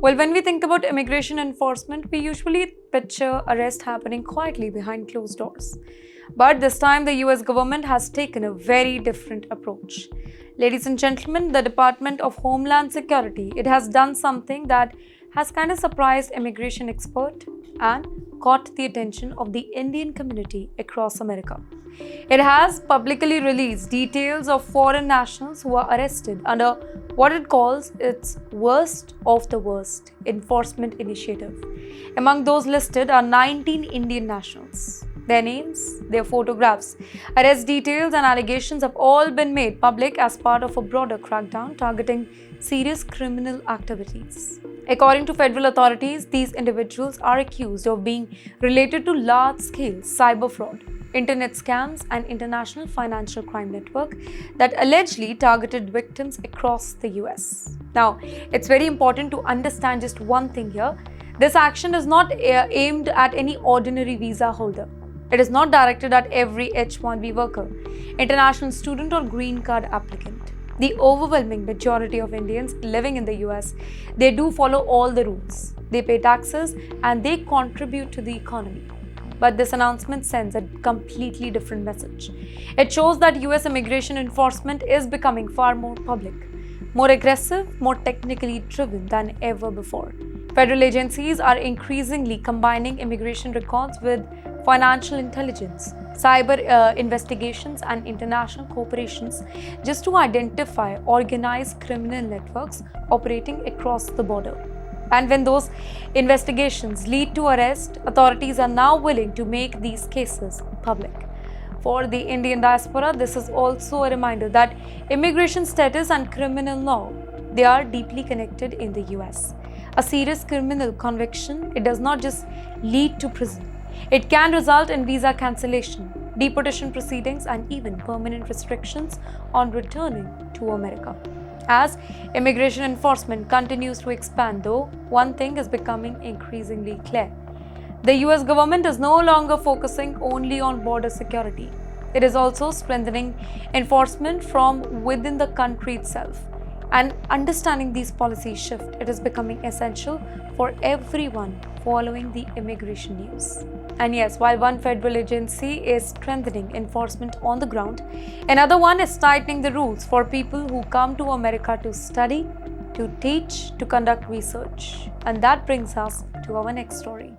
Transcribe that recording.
Well, when we think about immigration enforcement, we usually picture arrest happening quietly behind closed doors. But this time, the US government has taken a very different approach. Ladies and gentlemen, the Department of Homeland Security, it has done something that has kind of surprised immigration experts and caught the attention of the Indian community across America. It has publicly released details of foreign nationals who are arrested under what it calls its worst of the worst enforcement initiative. Among those listed are 19 Indian nationals. Their names, their photographs, arrest details, and allegations have all been made public as part of a broader crackdown targeting serious criminal activities. According to federal authorities, these individuals are accused of being related to large-scale cyber fraud, internet scams, and international financial crime network that allegedly targeted victims across the US. Now, it's very important to understand just one thing here. This action is not aimed at any ordinary visa holder. It is not directed at every H-1B worker, international student, or green card applicant. The overwhelming majority of Indians living in the US, they do follow all the rules. They pay taxes and they contribute to the economy. But this announcement sends a completely different message. It shows that US immigration enforcement is becoming far more public, more aggressive, more technically driven than ever before. Federal agencies are increasingly combining immigration records with financial intelligence, cyber investigations, and international cooperations just to identify organized criminal networks operating across the border. And when those investigations lead to arrest, authorities are now willing to make these cases public. For the Indian diaspora, this is also a reminder that immigration status and criminal law, they are deeply connected in the US. A serious criminal conviction, it does not just lead to prison. It can result in visa cancellation, deportation proceedings, and even permanent restrictions on returning to America. As immigration enforcement continues to expand, though, one thing is becoming increasingly clear. The US government is no longer focusing only on border security. It is also strengthening enforcement from within the country itself. And understanding these policy shifts, it is becoming essential for everyone following the immigration news. And yes, while one federal agency is strengthening enforcement on the ground, another one is tightening the rules for people who come to America to study, to teach, to conduct research. And that brings us to our next story.